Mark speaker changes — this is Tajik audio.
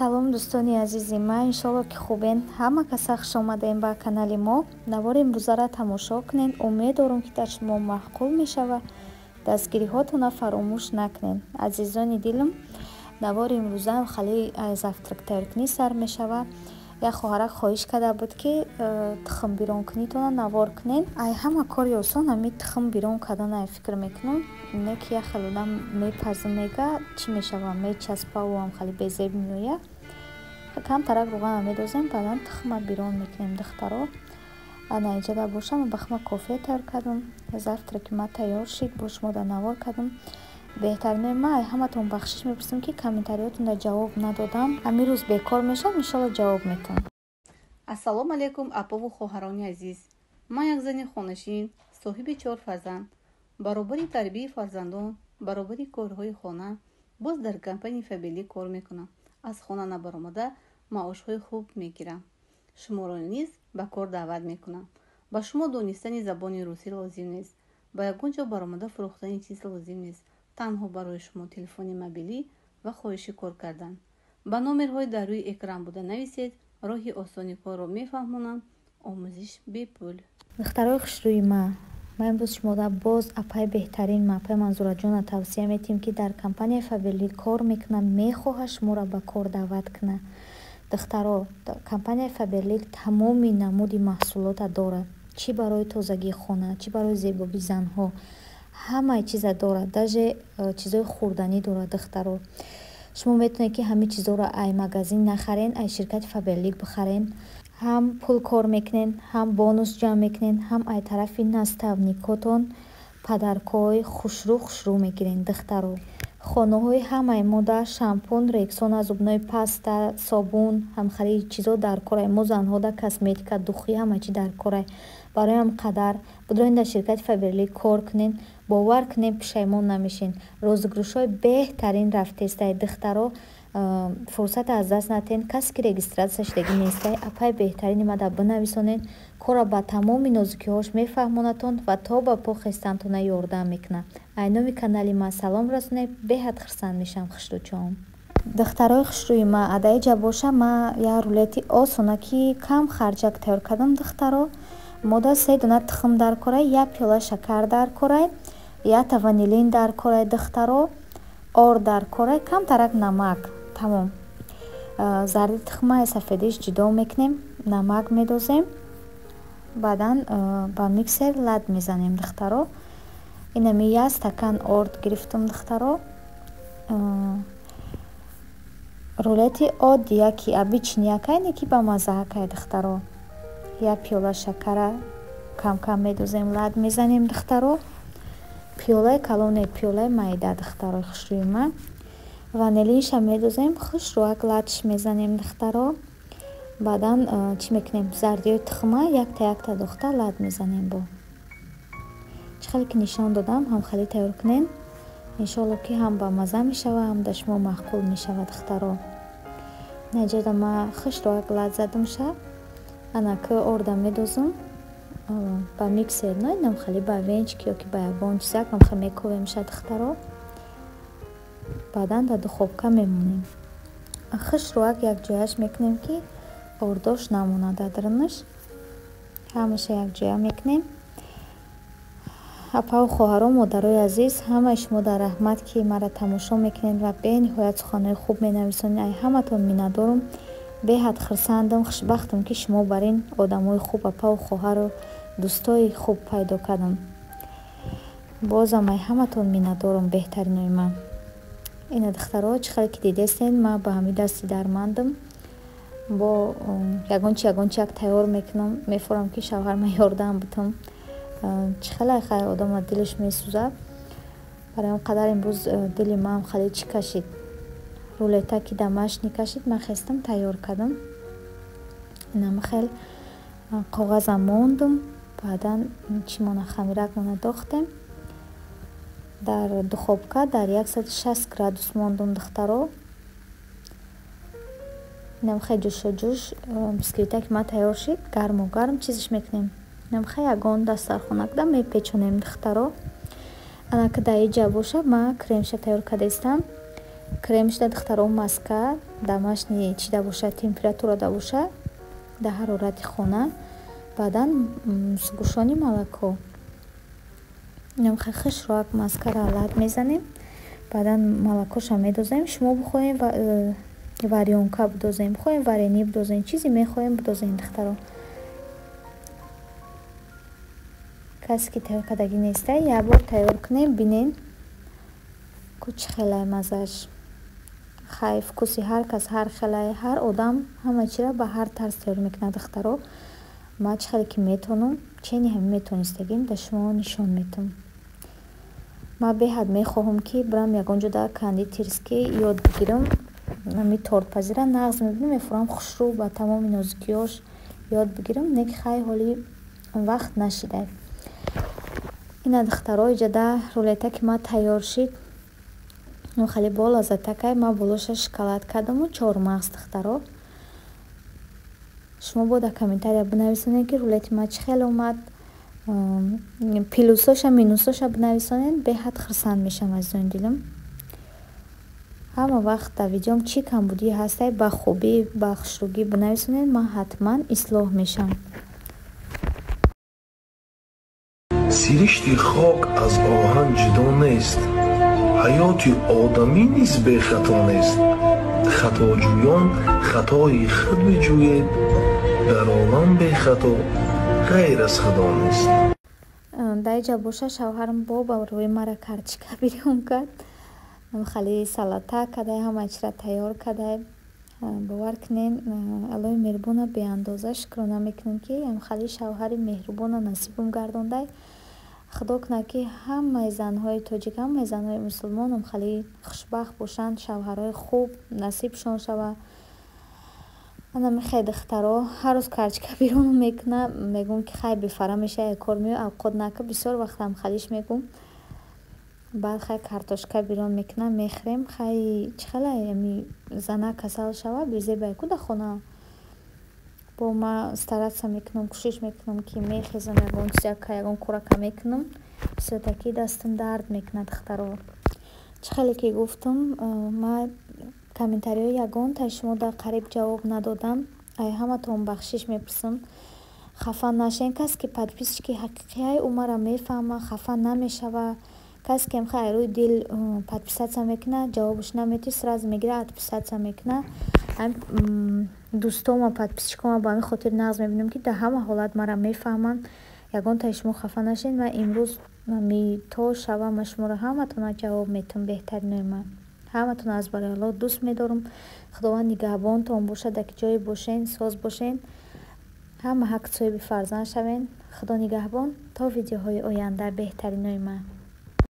Speaker 1: салом дӯстони азизи ман, иншолло ки хубен. Ҳама каса хуш омадем ба канали мо. Навори имрӯзаро тамошо кунед. Умед дорам ки дар шумо маъқул мешавад. Дастгириҳотонро фаромӯш накунед. Азизони дилам, навори имрӯза хали завтрак тайёркунӣ сар мешавад. Як хоҳарак хоҳиш карда буд ки тухм бирён кунитона навор кунед. Ай ҳама кори осон ҳамин тухм бирён кардан ай фикр мекунам. Не ки як хел одам мепаза мега чӣ мешава мечаспаву ҳам хали безеб меояд. Камтарак рӯғана медозем, баъдан тухма бирён мекунем духтаро. Ана иҷада бошам ба хма кофе тайёр кардам. Завтраки ма тайёр шид, бо шумо дар навор кардам. Беҳтарин ма ай ҳаматон бахшиш мепурсам ки комментариётонро ҷавоб надодам. Ҳамин рӯз бекор мешавам, иншолло ҷавоб метам.
Speaker 2: ассалому алайкум апову хоҳарони азиз. Ман як зани хонашин, соҳиби 4 фарзанд, баробари тарбияи фарзандон, баробари корҳои хона, боз дар компанияи Фабели кор мекунам. Аз хона набаромада маошҳои хуб мегирам. Шуморо низ ба кор даъват мекунам. ба шумо донистани забони русӣ лозим нест. ба ягон ҷо баромада фурӯхтани чиз лозим нест. танҳо барои шумо телефони мобилӣ ва хоҳиши кор кардан. ба номерҳои дар рӯи экран буда нависед. роҳи осони корро мефаҳмонам. омӯзиш бепул.
Speaker 1: духтарои хушрӯи ма имрӯз шуморо боз апай беҳтарин мапай манзураҷона тавсия метиҳем ки дар компанияи Фабели кор мекунад, мехоҳад шуморо ба кор даъват кунад. духтаро, компанияи Фабели тамоми намуди маҳсулота дорад. чӣ барои тозагии хона, чӣ барои зебогии занҳо, ҳамаи чиза дорад. даже чизои хӯрданӣ дорад. духтаро, шумо метавонед ки ҳамин чизоро ай магазин нахарен, ай ширкати Фабели бихарен. ҳам пул кор мекунен, ҳам бонус ҷамъ мекунен, ҳам ай тарафи наставникотон падаркой хушрӯ мегирен. духтаро, хонаҳои ҳамаи мода, шампун, рексона, зубнои паста, собун, ҳамхари чизо дар корай. мо занҳода косметика, духӣ ҳама чи дар корай. барои ҳам қадар бидоен дар ширкати Фабели кор кунен, бовар кунен, пушаймон намешен. розыгрӯшҳои беҳтарин рафтестай. духтаро, фурсата аз даст натен. касе ки регистратсия шудаги нестай, апай беҳтарини мада бинависонен. корро ба тамоми нозукиҳош мефаҳмонатон ва то ба по хестантона ёрдам мекунад. айноми канали ма салом расонед. беҳад хурсанд мешам хушрӯчаом. духтарои хушрӯи ма, адаиҷа боша ма як рулети осона ки кам харҷак тайёр кардам. духтаро, мода 3 дона тухм дар корай, 1 пиёла шакар дар корай, 1 ванилин дар корай. духтаро, ор дар корай, камтарак намак. тамом. зарди тухмаи сафедиш ҷудо мекунем, намак медозем, баъдан ба миксер лад мезанем. духтаро, инами 1 стакан орд гирифтам. духтаро, рулети одди яки обични якайне ки ба маззаакай. духтаро, 1 пиёла шакара кам медозем, лад мезанем. духтаро, пиёлаи калоне, пиёлаи майда. духтарои хушрӯи ман, ванилинша медозем, хушрӯак ладш мезанем. духтаро, баъдан чӣ мекунем, зардиёи тухма якта дохта лад мезанем. бо чӣ хеле ки нишон додам ҳамхали тайёр кунен. иншолло ки ҳам ба мазза мешава, ҳам дар шумо маъқул мешава. духтаро, наҷада ма хушрӯак лад задамша, анаки орда медозам ба миксер, на инам хали ба венчик ёки ба ягон чизак ҳамхел мековемша. духтаро, баъдан дар духовка мемонем. хушрӯак якҷояш мекунем ки ордош намонад дар дарунаш. ҳамаша якҷоя мекунем. апаву хоҳарон, модарои азиз, ҳамаи шумо дар раҳмат ки мара тамошо мекунед ва бениҳоят суханҳои хуб менависонед. ай ҳаматон миннатдорам. беҳад хурсандам, хушбахтам ки шумо бар ин одамои хуб, апаву хоҳару дӯстои хуб пайдо кардам. бозам ай ҳаматон миннатдорам, беҳтаринои ман. ина духтаро, чӣ хеле ки дидестен, ман ба ҳамин дасти дармандам. бо ягон чи як тайёр мекунам, мефурам ки шавҳар ман ёрдам бутам. чӣ хеле хайр одам дилаш месӯзад. барои он қадар имрӯз дили ман хеле чӣ кашид. рулета ки дамашни кашид, ман хестам тайёр кардам. инам хел коғазам мондам. баъдан чӣ мона хамирак мона дохтем. дар духовка дар 160 градус мондам. духтаро, инам хел ҷӯшоҷӯш бисквита ки ма тайёр шид, гарму гарм чизиш мекунем. инам хел ягон дастархона куда мепечонем. духтаро, анаки даиҷа боша, ма кремша тайёр кардастам. кремшда духтаро маска домашний чида боша, температура да боша, да ҳарорати хона. Баъдан с гӯшони молоко хишрок маскара лад мезанем. Баъдан молокоша медозем. Шумо бихоҳем варёнка бидозем, бихоҳем варени бидозем, чизе мехоҳем бидозем духтаро. касе ки тайёр кардагӣ неста, як бор тайёр кунем, бинен ку чӣ хелай маззаш. хай вкуси ҳар кас ҳар хелай, ҳар одам ҳама чира ба ҳар тарз тайёр мекунад духтаро. ма чӣ хеле ки метонам, чени ҳам метонистагим да шумо нишон метам. ма беҳад мехоҳам ки бирам ягон ҷода кондитерский ёд бигирам. ами тортпазира нағз мебинам, мефурам хушрӯ ба тамоми нозукиёш ёд бигирам, не ки хай ҳоли вақт нашидай. ина духтаро иҷада рулета ки ма тайёр шид, хеле бо лаззатакай. ма болоша шоколад кардаму чормағз духтаро. шумо бо дар комментария бинависонед ки рулети ма чӣ хеле омад, плюсоша минусоша бинависонед. беҳад хурсанд мешавам азизони дилам. ҳама вақт дар видеом чӣ камбудӣ ҳастай ба хубӣ ба хушрӯгӣ бинависонед, ман ҳатман ислоҳ мешавам.
Speaker 3: сиришти хок аз оҳан ҷудо нест, ҳаёти одамӣ низ бехато нест. хатоҷӯён хатои худ биҷӯед, дар олам бехато ғайр аз худо нест.
Speaker 1: дар иҷа боша шавҳарам боба рӯи мара картишка бирён кард. хали салата кадай, ҳама чира тайёр кадай. бовар кунен, аллои меҳрубона беандоза шукрона мекунем ки хали шавҳари меҳрубона насибам гардондай. худо кунад ки ҳамаи занҳои тоҷик, ҳамаи занҳои мусулмон хали хушбахт бошанд, шавҳарҳои хуб насибшон шава. ана мехай духтаро ҳар рӯз картишка бирён мекунам, мегӯм ки хай бефара меша, як кор меё авқот нака. бисёр вақтам халиш мегӯм. баъд хай картошка бирён мекунам, мехӯрем. хай чӣ хелай ами зана касал шава безебай ку дар хона. бо ма старатса мекунам, кӯшиш мекунам ки мехезам, ягон чизака, ягон корака мекунам. бисёртаки дастам дард мекунад духтаро. чӣ хеле ки гуфтам, ма комментариҳои ягонтаи шумо дар қариб ҷавоб надодам. ай ҳаматон бахшиш мепурсам. хафа нашавед. касе ки подписчики ҳақиқияи ӯ мара мефаҳма, хафа намешава. касе ки хай рӯи дил подписатсия мекунад, ҷавобаш намети, сразу мегира подписатсия мекунад. дӯстома подписчикома ба ҳамин хотир нағз мебинам ки дар ҳама ҳолат мара мефаҳманд. ягонтаи шумо хафа нашавед. ман имрӯз то шаба ма шуморо ҳаматона ҷавоб метам. беҳтаринои ман ҳаматона аз барои Аллоҳ дӯст медорам. худованд нигаҳбонтон бошад, дар ки ҷое бошен, соз бошен. ҳама ҳақ соҳиби фарзанд шавен. худо нигаҳбон. то видеоҳои оянда. беҳтаринои ман.